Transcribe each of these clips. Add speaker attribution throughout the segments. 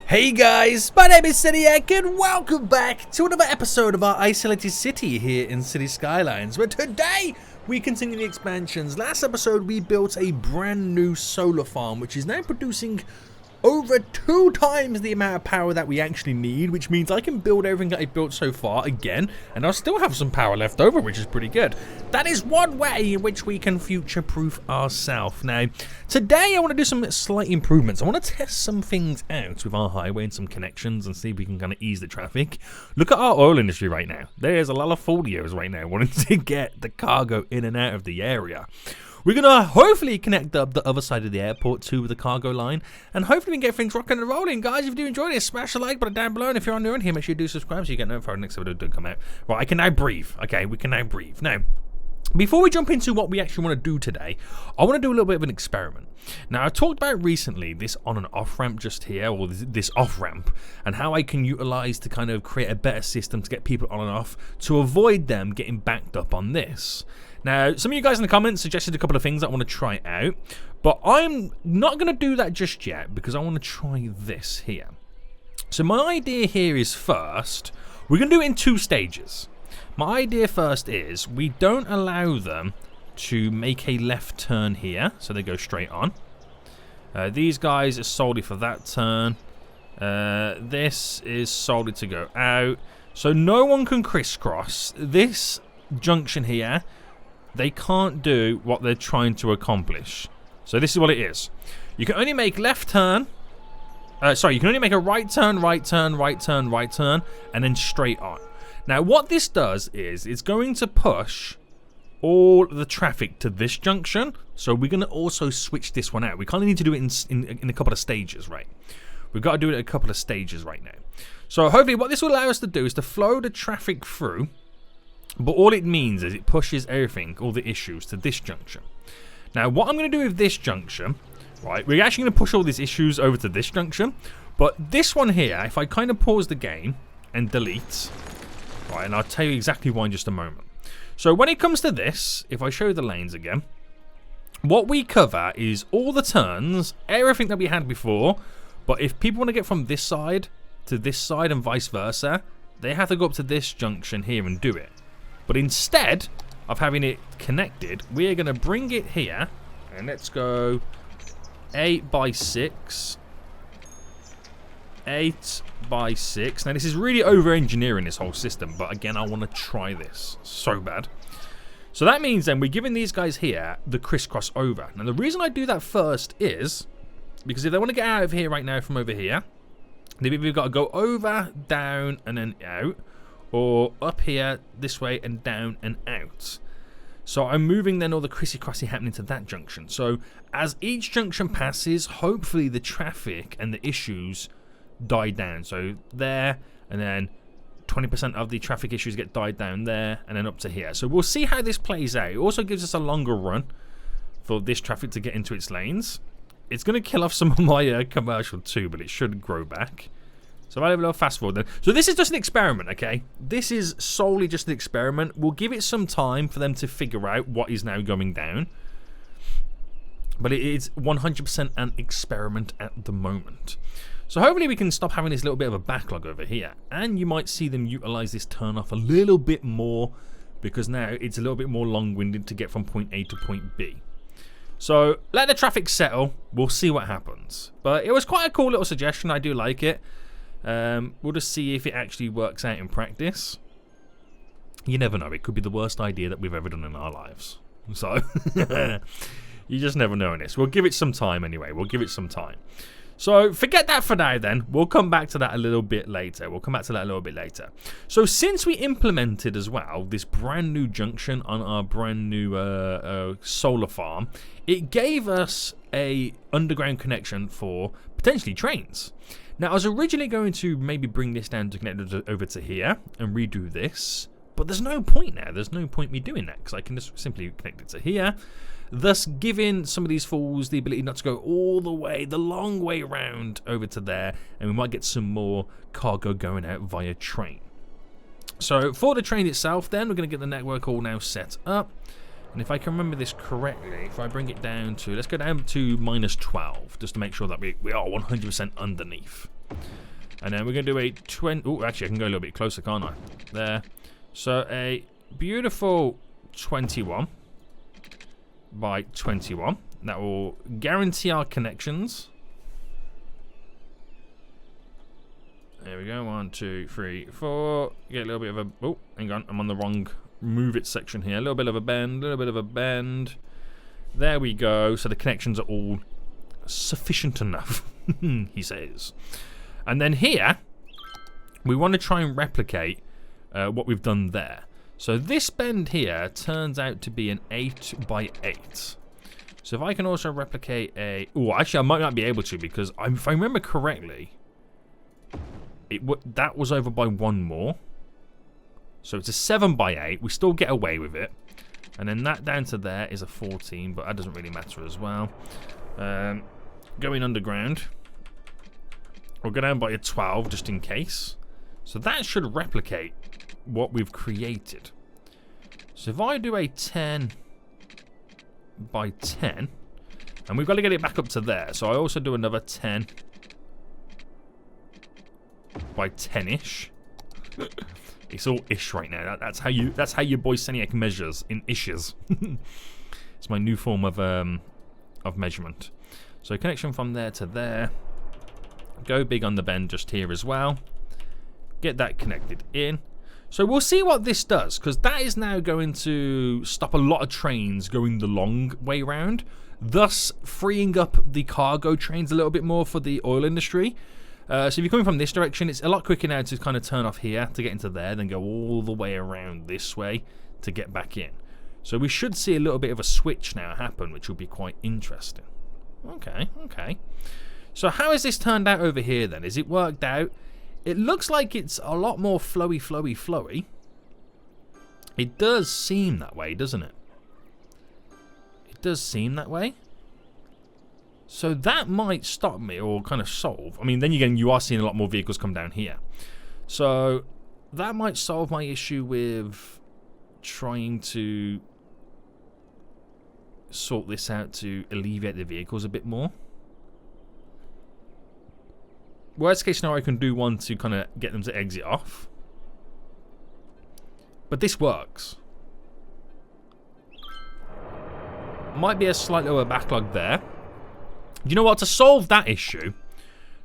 Speaker 1: Hey guys, my name is Seniac and welcome back to another episode of our isolated city here in City Skylines, where today we continue the expansions. Last episode we built a brand new solar farm which is now producing over 2 times the amount of power that we actually need, which means I can build everything that I built so far again and I'll still have some power left over, which is pretty good. That is one way in which we can future-proof ourselves. Now, today I want to do some slight improvements. I want to test some things out with our highway and some connections and see if we can kind of ease the traffic. Look at our oil industry right now. There's a lot of folios right now wanting to get the cargo in and out of the area. We're going to hopefully connect up the other side of the airport to the cargo line, and hopefully we can get things rocking and rolling. Guys, if you do enjoy this, smash the like button down below, and if you're new in here, make sure you do subscribe so you get notified when the next video does come out. Right, I can now breathe. Okay, we can now breathe. Now, before we jump into what we actually want to do today, I want to do a little bit of an experiment. Now, I talked about recently this on and off ramp just here, or this off ramp, and how I can utilize to kind of create a better system to get people on and off to avoid them getting backed up on this. Now, some of you guys in the comments suggested a couple of things I want to try out, but I'm not going to do that just yet because I want to try this here. So my idea here is first, we're going to do it in 2 stages. My idea first is we don't allow them to make a left turn here, so they go straight on. These guys are solely for that turn. This is solely to go out. So no one can crisscross. This junction here, they can't do what they're trying to accomplish. So this is what it is. You can only make left turn. You can only make a right turn, right turn, right turn, right turn, and then straight on. Now, what this does is it's going to push all the traffic to this junction. So we're going to also switch this one out. We kind of need to do it in a couple of stages, right? We've got to do it in a couple of stages right now. So hopefully what this will allow us to do is to flow the traffic through. But all it means is it pushes everything, all the issues, to this junction. Now, what I'm going to do with this junction, right, we're actually going to push all these issues over to this junction. But this one here, if I kind of pause the game and delete, right, and I'll tell you exactly why in just a moment. So when it comes to this, if I show you the lanes again, what we cover is all the turns, everything that we had before. But if people want to get from this side to this side and vice versa, they have to go up to this junction here and do it. But instead of having it connected, we're going to bring it here. And let's go 8 by 6. 8 by 6. Now, this is really over-engineering this whole system. But again, I want to try this so bad. So that means then we're giving these guys here the crisscross over. Now, the reason I do that first is because if they want to get out of here right now from over here, they've either got to go over, down, and then out. Or up here, this way, and down and out. So I'm moving then all the crissy-crossy happening to that junction. So as each junction passes, hopefully the traffic and the issues die down. So there, and then 20% of the traffic issues get died down there, and then up to here. So we'll see how this plays out. It also gives us a longer run for this traffic to get into its lanes. It's going to kill off some of my commercial too, but it should grow back. So I'll have a little fast forward then. So this is just an experiment, okay? This is solely just an experiment. We'll give it some time for them to figure out what is now going down. But it is 100% an experiment at the moment. So hopefully we can stop having this little bit of a backlog over here. And you might see them utilize this turn off a little bit more, because now it's a little bit more long-winded to get from point A to point B. So let the traffic settle. We'll see what happens. But it was quite a cool little suggestion. I do like it. We'll just see if it actually works out in practice. You never know. It could be the worst idea that we've ever done in our lives. So, you just never know in this. We'll give it some time anyway. We'll give it some time. So, forget that for now then. We'll come back to that a little bit later. So, since we implemented as well this brand new junction on our brand new solar farm, it gave us a underground connection for potentially trains. Now, I was originally going to maybe bring this down to connect it over to here and redo this, but there's no point now. There's no point me doing that because I can just simply connect it to here, thus giving some of these fools the ability not to go all the way, the long way around over to there, and we might get some more cargo going out via train. So for the train itself then, we're going to get the network all now set up. And if I can remember this correctly, if I bring it down to, let's go down to -12, just to make sure that we are 100% underneath. And then we're going to do a 20... Oh, actually, I can go a little bit closer, can't I? There. So, a beautiful 21 by 21. That will guarantee our connections. There we go. 1, 2, 3, 4. Get a little bit of a... Oh, hang on. I'm on the wrong move it section here. A little bit of a bend. A little bit of a bend. There we go. So the connections are all sufficient enough, he says. And then here, we want to try and replicate what we've done there. So this bend here turns out to be an 8 by 8. So if I can also replicate a... Oh, actually, I might not be able to because if I remember correctly, that was over by 1 more. So it's a 7 by 8. We still get away with it. And then that down to there is a 14, but that doesn't really matter as well. Going underground. We'll go down by a 12 just in case. So that should replicate what we've created. So if I do a 10 by 10, and we've got to get it back up to there. So I also do another 10 by 10-ish. It's all ish right now. That's how your boy Seniac measures, in ishes. It's my new form of measurement. So connection from there to there. Go big on the bend just here as well. Get that connected in. So we'll see what this does, because that is now going to stop a lot of trains going the long way round, thus freeing up the cargo trains a little bit more for the oil industry. So if you're coming from this direction, it's a lot quicker now to kind of turn off here to get into there, then go all the way around this way to get back in. So we should see a little bit of a switch now happen, which will be quite interesting. Okay, okay. So how has this turned out over here then? Is it worked out? It looks like it's a lot more flowy, flowy, flowy. It does seem that way, doesn't it? It does seem that way. So that might stop me or kind of solve. I mean, then again, you are seeing a lot more vehicles come down here. So that might solve my issue with trying to sort this out to alleviate the vehicles a bit more. Worst case scenario, I can do one to kind of get them to exit off. But this works. Might be a slight lower backlog there. You know what? To solve that issue,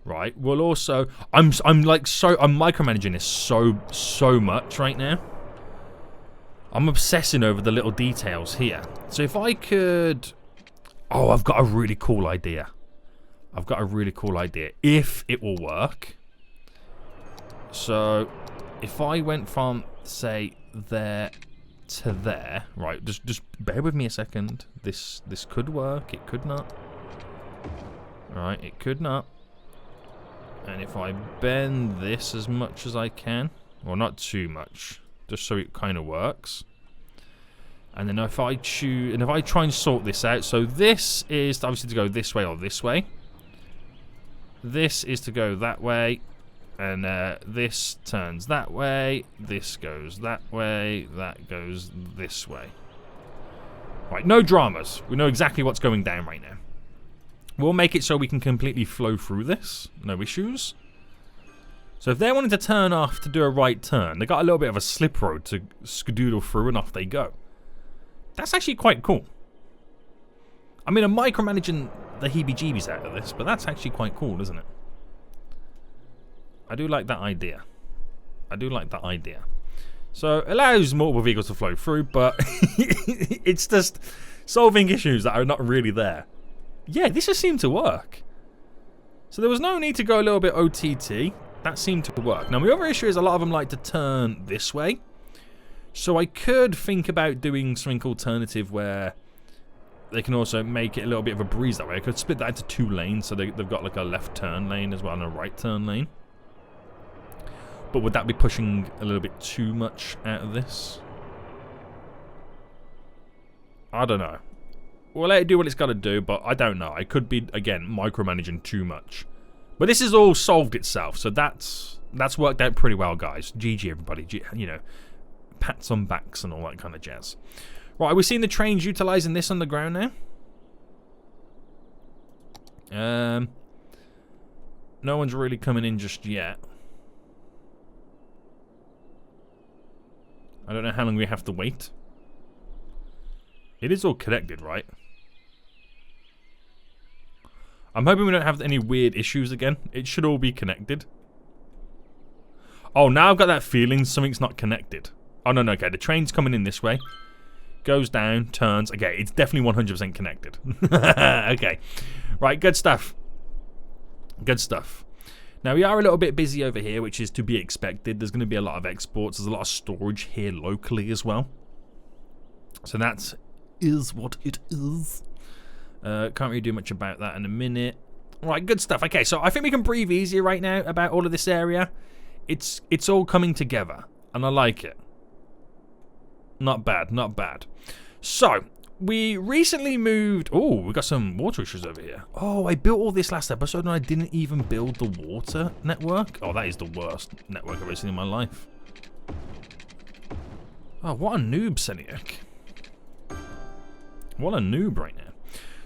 Speaker 1: right? We'll also... I'm micromanaging this so much right now. I'm obsessing over the little details here. So if I could... Oh, I've got a really cool idea. I've got a really cool idea, if it will work. So, if I went from, say, there to there, right? Just bear with me a second. This could work. It could not. Right? It could not. And if I bend this as much as I can, well, not too much, just so it kind of works. And then if I choose, and if I try and sort this out, so this is obviously to go this way or this way. This is to go that way, and this turns that way, this goes that way, that goes this way. Right, no dramas. We know exactly what's going down right now. We'll make it so we can completely flow through this, no issues. So if they're wanting to turn off to do a right turn, they got a little bit of a slip road to skadoodle through and off they go. That's actually quite cool. I mean, I'm micromanaging the heebie-jeebies out of this, but that's actually quite cool, isn't it? I do like that idea. I do like that idea. So, it allows multiple vehicles to flow through, but it's just solving issues that are not really there. Yeah, this just seemed to work. So there was no need to go a little bit OTT. That seemed to work. Now, my other issue is a lot of them like to turn this way. So I could think about doing something alternative where they can also make it a little bit of a breeze that way. I could split that into 2 lanes, so they've got like a left turn lane as well and a right turn lane. But would that be pushing a little bit too much out of this? I don't know. We'll let it do what it's got to do, but I don't know. I could be, again, micromanaging too much. But this has all solved itself, so that's worked out pretty well, guys. GG, everybody. You know, pats on backs and all that kind of jazz. Right, are we seeing the trains utilising this on the ground now? No one's really coming in just yet. I don't know how long we have to wait. It is all connected, right? I'm hoping we don't have any weird issues again. It should all be connected. Oh, now I've got that feeling something's not connected. Oh, no, okay. The train's coming in this way. Goes down, turns. Okay, it's definitely 100% connected. Okay. Right, good stuff. Good stuff. Now, we are a little bit busy over here, which is to be expected. There's going to be a lot of exports. There's a lot of storage here locally as well. So that is what it is. Can't really do much about that in a minute. Right, good stuff. Okay, so I think we can breathe easier right now about all of this area. It's all coming together, and I like it. Not bad, not bad. So, we recently moved... Oh, we got some water issues over here. Oh, I built all this last episode and I didn't even build the water network. Oh, that is the worst network I've ever seen in my life. Oh, what a noob, Seniac. What a noob right now.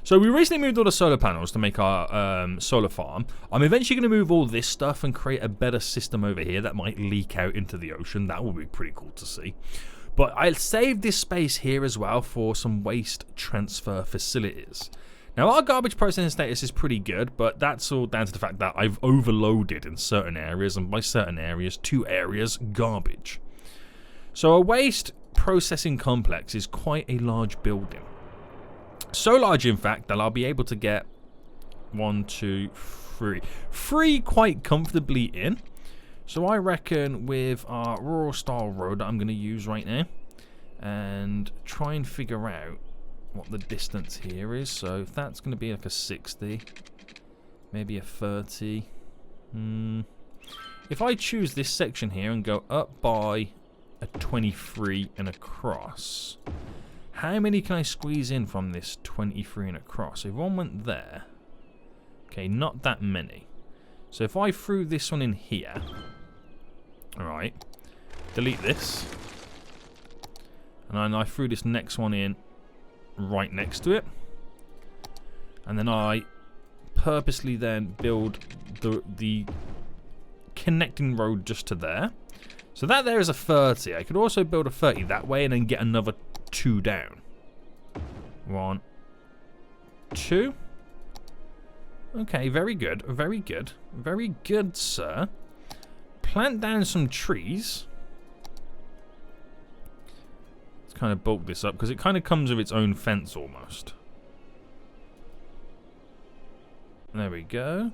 Speaker 1: So we recently moved all the solar panels to make our solar farm. I'm eventually going to move all this stuff and create a better system over here that might leak out into the ocean. That would be pretty cool to see. But I'll save this space here as well for some waste transfer facilities. Now, our garbage processing status is pretty good, but that's all down to the fact that I've overloaded in certain areas, and by certain areas, 2 areas, garbage. So a waste processing complex is quite a large building. So large, in fact, that I'll be able to get 1, 2, 3. 3 quite comfortably in. So I reckon with our rural style road that I'm going to use right now, and try and figure out what the distance here is. So if that's going to be like a 60, maybe a 30. If I choose this section here and go up by a 23 and across, how many can I squeeze in from this 23 and across? So if one went there, okay, not that many. So if I threw this one in here, alright, delete this, and then I threw this next one in right next to it, and then I purposely then build the connecting road just to there. So that there is a 30. I could also build a 30 that way and then get another 2 down. 1, 2. Okay, very good, very good, very good, sir. Plant down some trees. Let's kind of bulk this up because it kind of comes with its own fence almost. There we go.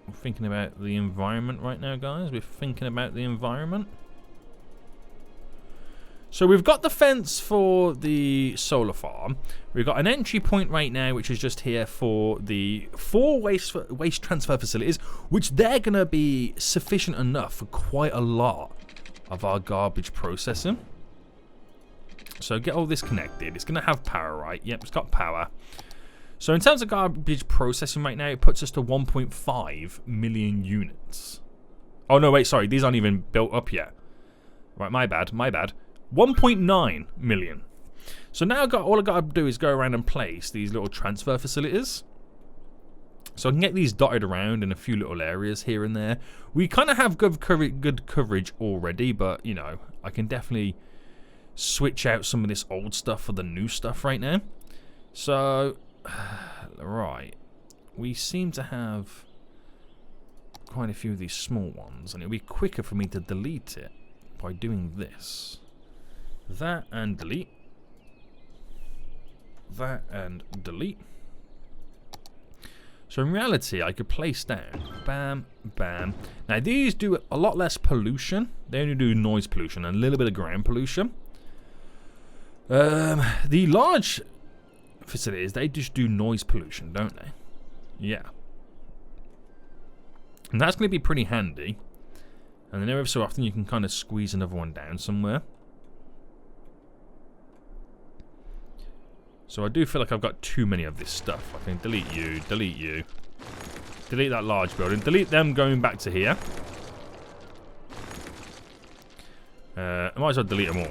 Speaker 1: We're thinking about the environment right now, guys. We're thinking about the environment. So we've got the fence for the solar farm. We've got an entry point right now, which is just here for the 4 waste transfer facilities, which they're going to be sufficient enough for quite a lot of our garbage processing. So get all this connected. It's going to have power, right? Yep, it's got power. So in terms of garbage processing right now, it puts us to 1.5 million units. Oh, no, wait, sorry. These aren't even built up yet. Right, my bad, my bad. 1.9 million. So now all I've got to do is go around and place these little transfer facilities. So I can get these dotted around in a few little areas here and there. We kind of have good coverage already, but, you know, I can definitely switch out some of this old stuff for the new stuff right now. So, right. We seem to have quite a few of these small ones, and it'll be quicker for me to delete it by doing this. That and delete. That and delete. So in reality, I could place down, bam, bam. Now these do a lot less pollution. They only do noise pollution and a little bit of ground pollution. The large facilities, they just do noise pollution, don't they? Yeah. And that's going to be pretty handy. And then every so often you can kind of squeeze another one down somewhere. So I do feel like I've got too many of this stuff. I can delete you, delete you. Delete that large building. Delete them going back to here. I might as well delete them all.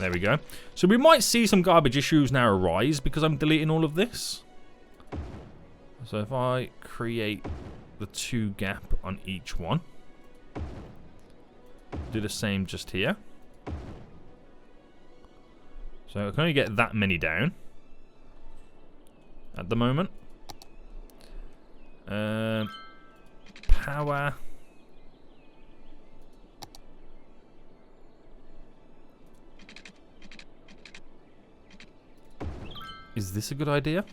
Speaker 1: There we go. So we might see some garbage issues now arise because I'm deleting all of this. So if I create the 2 gap on each one. Do the same just here. So I can only get that many down at the moment. Power. Is this a good idea?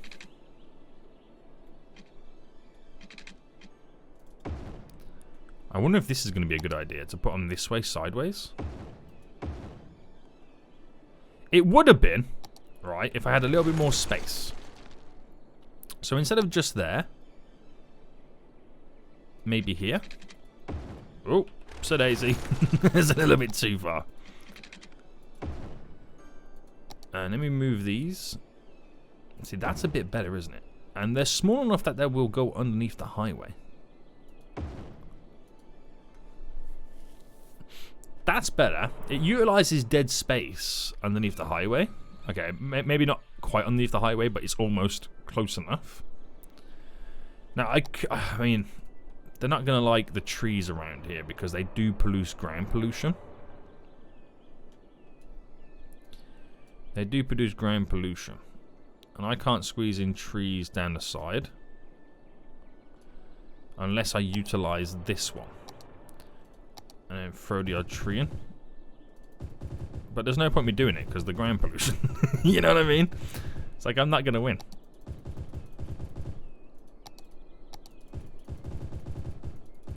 Speaker 1: I wonder if this is going to be a good idea to put them this way, sideways. It would have been, right, if I had a little bit more space. So instead of just there, maybe here. Oh, so daisy. It's a little bit too far. And let me move these. See, that's a bit better, isn't it? And they're small enough that they will go underneath the highway. That's better. It utilizes dead space underneath the highway. Okay, maybe not quite underneath the highway, but it's almost close enough. Now, I mean, they're not going to like the trees around here because they do produce ground pollution. They do produce ground pollution. And I can't squeeze in trees down the side unless I utilize this one. And then throw the odd tree in. But there's no point me doing it because the ground pollution. You know what I mean? It's like I'm not going to win.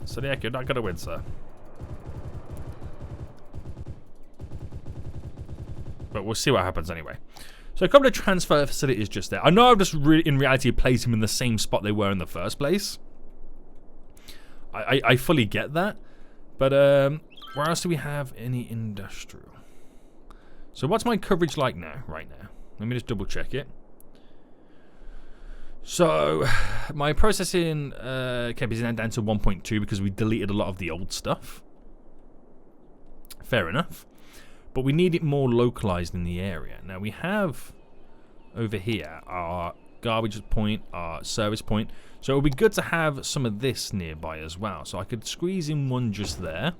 Speaker 1: So yeah, you're not going to win, sir. But we'll see what happens anyway. So a couple of transfer facilities just there. I know I've just in reality placed them in the same spot they were in the first place. I fully get that. But where else do we have any industrial? So what's my coverage like now, right now? Let me just double check it. So my processing cap is now down to 1.2 because we deleted a lot of the old stuff. Fair enough. But we need it more localized in the area. Now we have over here our garbage point, our service point. So it would be good to have some of this nearby as well. So I could squeeze in one just there.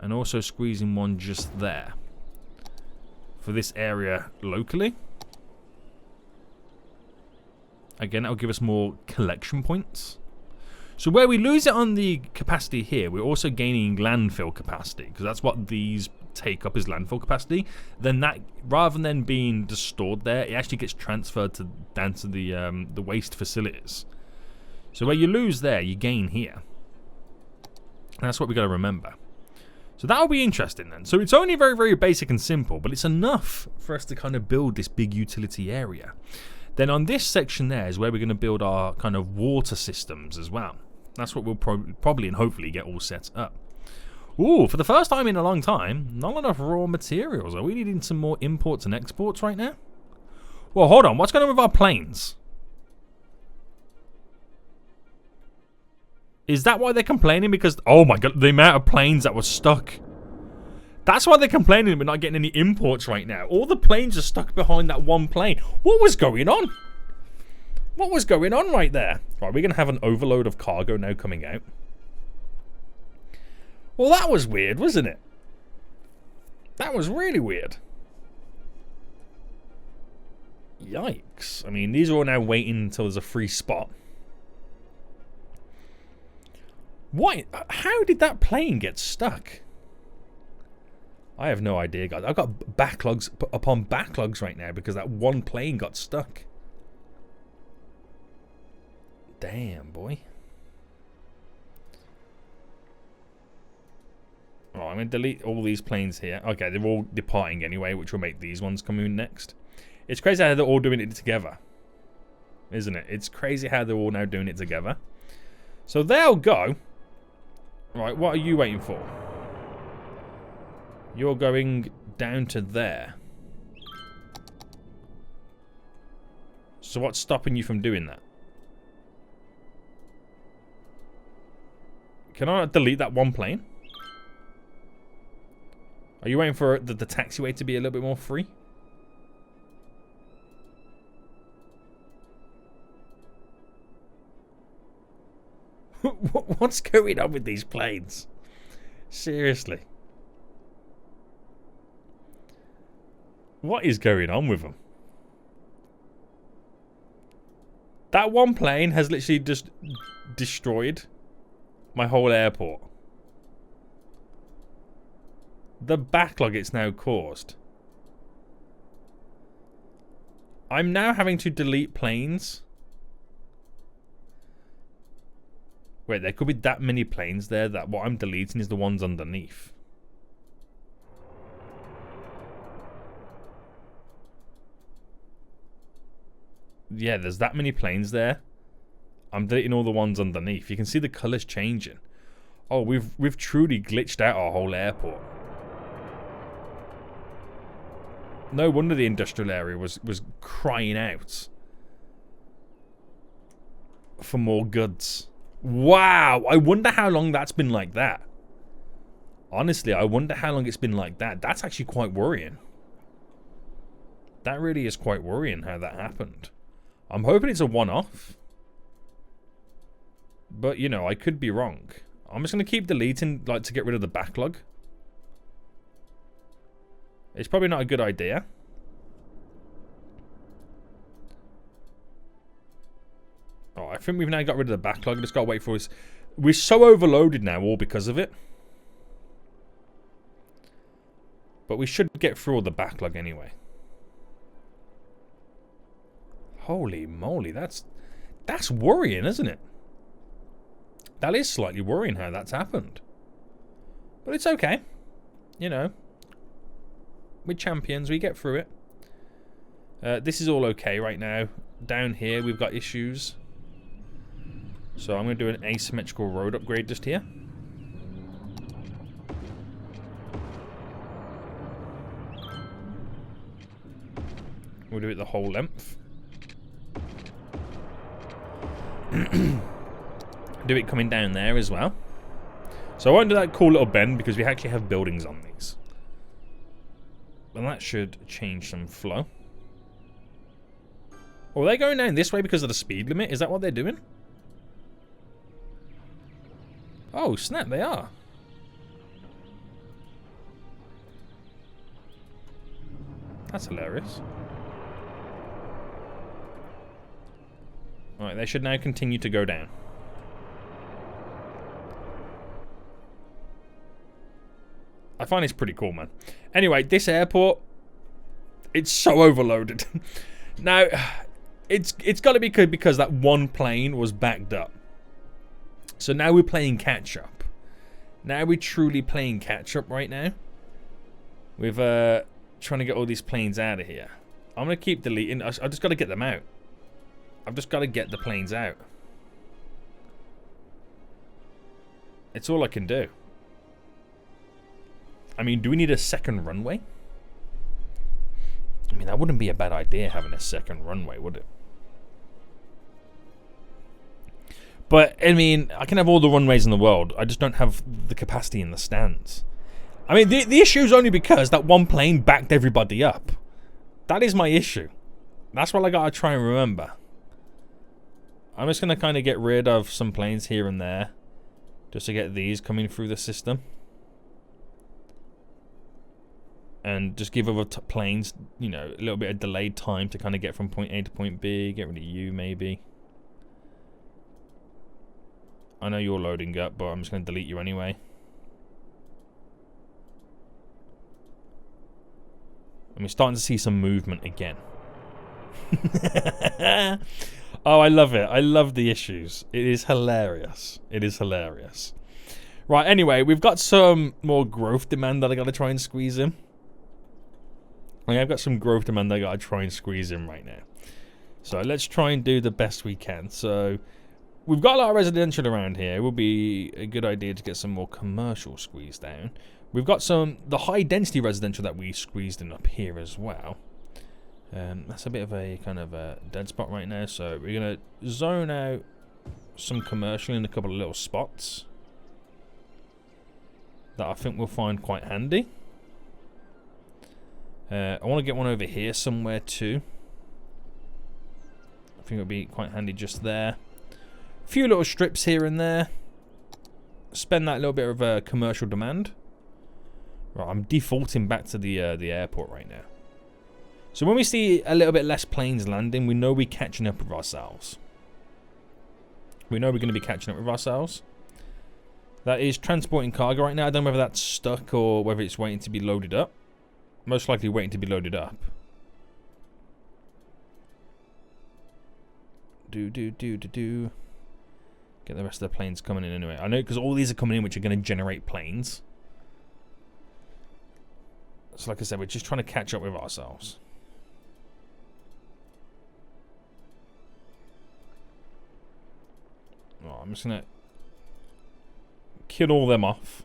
Speaker 1: And also squeeze in one just there. For this area locally. Again, that will give us more collection points. So where we lose it on the capacity here, we're also gaining landfill capacity. Because that's what these take up is landfill capacity. Then that, rather than being just stored there, it actually gets transferred to down to the waste facilities. So where you lose there, you gain here. And that's what we got to remember. So that'll be interesting then. So it's only very, very basic and simple, but it's enough for us to kind of build this big utility area. Then on this section there is where we're going to build our kind of water systems as well. That's what we'll probably and hopefully get all set up. Ooh, for the first time in a long time, not enough raw materials. Are we needing some more imports and exports right now? Well, hold on. What's going on with our planes? Is that why they're complaining? Because, oh my god, the amount of planes that were stuck. That's why they're complaining we're not getting any imports right now. All the planes are stuck behind that one plane. What was going on? What was going on right there? Right, we're going to have an overload of cargo now coming out. Well, that was weird, wasn't it? That was really weird. Yikes. I mean, these are all now waiting until there's a free spot. Why? How did that plane get stuck? I have no idea, guys. I've got backlogs upon backlogs right now because that one plane got stuck. Damn, boy. Oh, I'm going to delete all these planes here. Okay, they're all departing anyway, which will make these ones come in next. It's crazy how they're all doing it together. Isn't it? It's crazy how they're all now doing it together. So they'll go. Right, what are you waiting for? You're going down to there. So what's stopping you from doing that? Can I delete that one plane? Are you waiting for the taxiway to be a little bit more free? What's going on with these planes? Seriously. What is going on with them? That one plane has literally just destroyed my whole airport. The backlog it's now caused. I'm now having to delete planes. Wait, there could be that many planes there that what I'm deleting is the ones underneath. Yeah, there's that many planes there. I'm deleting all the ones underneath. You can see the colours changing. Oh, we've truly glitched out our whole airport. No wonder the industrial area was crying out for more goods. Wow, I wonder how long that's been like that. Honestly, I wonder how long it's been like that. That's actually quite worrying. That really is quite worrying how that happened. I'm hoping it's a one-off. But, you know, I could be wrong. I'm just going to keep deleting, like, to get rid of the backlog. It's probably not a good idea. Oh, I think we've now got rid of the backlog. I just got to wait for us. We're so overloaded now, all because of it. But we should get through all the backlog anyway. Holy moly, that's worrying, isn't it? That is slightly worrying how that's happened. But it's okay. You know. We're champions, we get through it. This is all okay right now. Down here, we've got issues. So I'm going to do an asymmetrical road upgrade just here. We'll do it the whole length. Do it coming down there as well. So I won't do that cool little bend because we actually have buildings on these. And that should change some flow. Oh, are they going down this way because of the speed limit? Is that what they're doing? Oh, snap, they are. That's hilarious. Alright, they should now continue to go down. I find it's pretty cool, man. Anyway, this airport, it's so overloaded. Now, it's got to be good because that one plane was backed up. So now we're playing catch up. Now we're truly playing catch up right now. With trying to get all these planes out of here. I'm going to keep deleting. I just got to get them out. I've just got to get the planes out. It's all I can do. I mean, do we need a second runway? I mean, that wouldn't be a bad idea, having a second runway, would it? But, I mean, I can have all the runways in the world. I just don't have the capacity in the stands. I mean, the issue is only because that one plane backed everybody up. That is my issue. That's what I gotta try and remember. I'm just gonna kind of get rid of some planes here and there. Just to get these coming through the system. And just give other planes, you know, a little bit of delayed time to kind of get from point A to point B. Get rid of you, maybe. I know you're loading up, but I'm just going to delete you anyway. And we're starting to see some movement again. Oh, I love it. I love the issues. It is hilarious. It is hilarious. Right, anyway, we've got some more growth demand that I got to try and squeeze in. I've got some growth demand I got to try and squeeze in right now. So let's try and do the best we can. So we've got a lot of residential around here. It would be a good idea to get some more commercial squeezed down. We've got the high density residential that we squeezed in up here as well. That's a bit of a kind of a dead spot right now. So we're going to zone out some commercial in a couple of little spots that I think we'll find quite handy. I want to get one over here somewhere too. I think it would be quite handy just there. A few little strips here and there. Spend that little bit of commercial demand. Right, I'm defaulting back to the airport right now. So when we see a little bit less planes landing, we know we're catching up with ourselves. We know we're going to be catching up with ourselves. That is transporting cargo right now. I don't know whether that's stuck or whether it's waiting to be loaded up. Most likely waiting to be loaded up. Get the rest of the planes coming in anyway. I know because all these are coming in which are going to generate planes. So like I said, we're just trying to catch up with ourselves. Oh, I'm just going to kill all them off.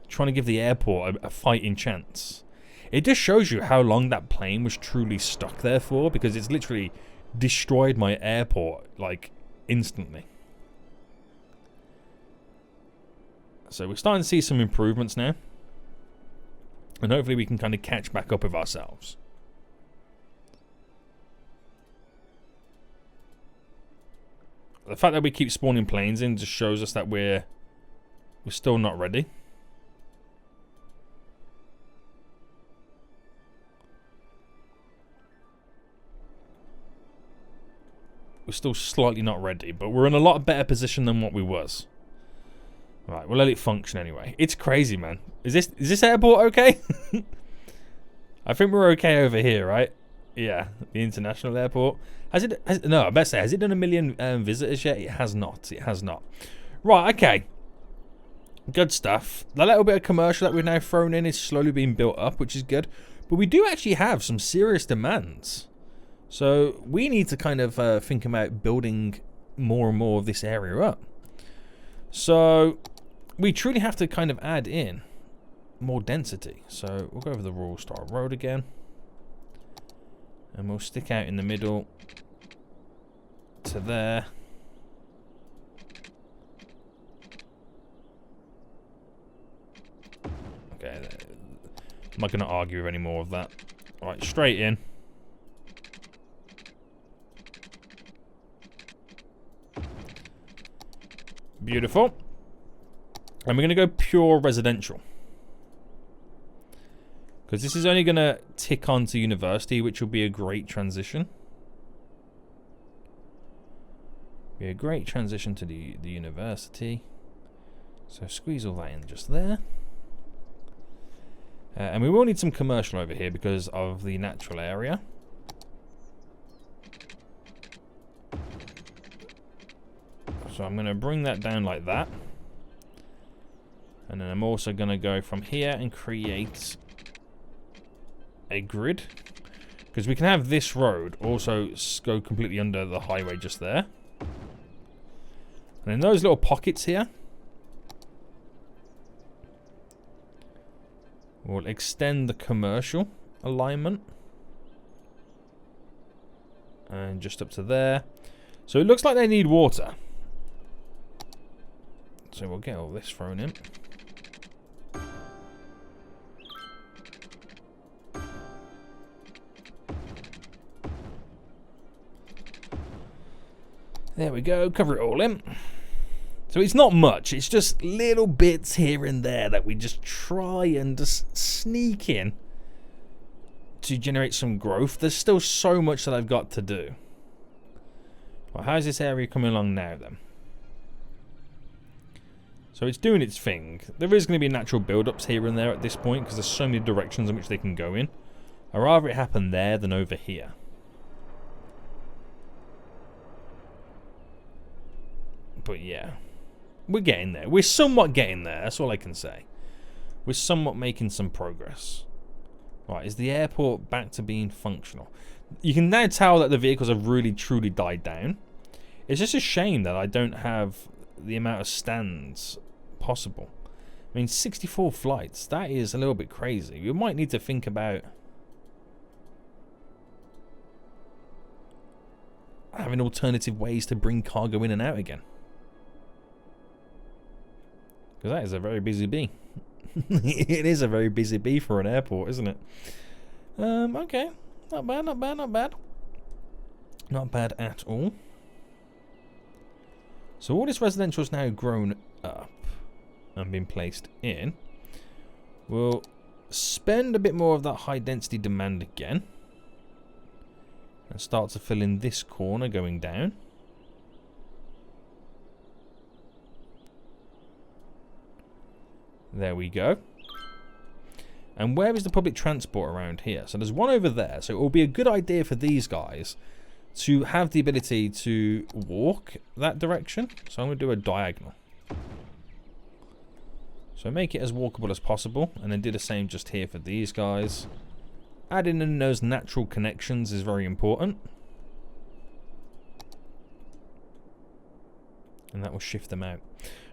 Speaker 1: Trying to give the airport a fighting chance. It just shows you how long that plane was truly stuck there for, because it's literally destroyed my airport like instantly. So we're starting to see some improvements now, and hopefully we can kind of catch back up with ourselves. The fact that we keep spawning planes in just shows us that we're still not ready. We're still slightly not ready, but we're in a lot better position than what we was. Right, we'll let it function anyway. It's crazy, man. Is this airport okay? I think we're okay over here, right? Yeah, the international airport. No, I better say, has it done 1 million visitors yet? It has not. It has not. Right, okay. Good stuff. The little bit of commercial that we've now thrown in is slowly being built up, which is good. But we do actually have some serious demands. So we need to kind of think about building more and more of this area up. So we truly have to kind of add in more density. So we'll go over the Royal Star Road again. And we'll stick out in the middle to there. Okay, I'm not going to argue with any more of that. Alright, straight in. Beautiful. And we're going to go pure residential. Because this is only going to tick on to university, which will be a great transition. Be a great transition to the university. So squeeze all that in just there. And we will need some commercial over here because of the natural area. So I'm going to bring that down like that. And then I'm also going to go from here and create a grid. Because we can have this road also go completely under the highway just there. And in those little pockets here, we'll extend the commercial alignment. And just up to there. So it looks like they need water. So we'll get all this thrown in. There we go, cover it all in. So it's not much, it's just little bits here and there that we just try and just sneak in to generate some growth. There's still so much that I've got to do. Well, how's this area coming along now then? So it's doing its thing. There is going to be natural build-ups here and there at this point because there's so many directions in which they can go in. I'd rather it happen there than over here. But yeah, we're getting there. We're somewhat getting there. That's all I can say. We're somewhat making some progress. Right, is the airport back to being functional? You can now tell that the vehicles have really truly died down. It's just a shame that I don't have the amount of stands possible. I mean, 64 flights. That is a little bit crazy. We might need to think about having alternative ways to bring cargo in and out again. Because that is a very busy bee. It is a very busy bee for an airport, isn't it? Okay. Not bad, not bad, not bad. Not bad at all. So all this residential is now grown up and been placed in. We'll spend a bit more of that high density demand again. And start to fill in this corner going down. There we go. And where is the public transport around here? So there's one over there. So it will be a good idea for these guys to have the ability to walk that direction. So I'm going to do a diagonal. So make it as walkable as possible. And then do the same just here for these guys. Adding in those natural connections is very important. And that will shift them out.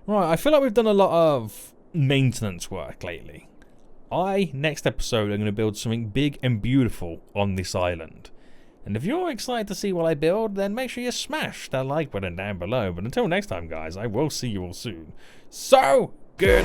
Speaker 1: Right, I feel like we've done a lot of maintenance work lately. Next episode, I'm going to build something big and beautiful on this island. And if you're excited to see what I build, then make sure you smash that like button down below. But until next time, guys, I will see you all soon. So, good.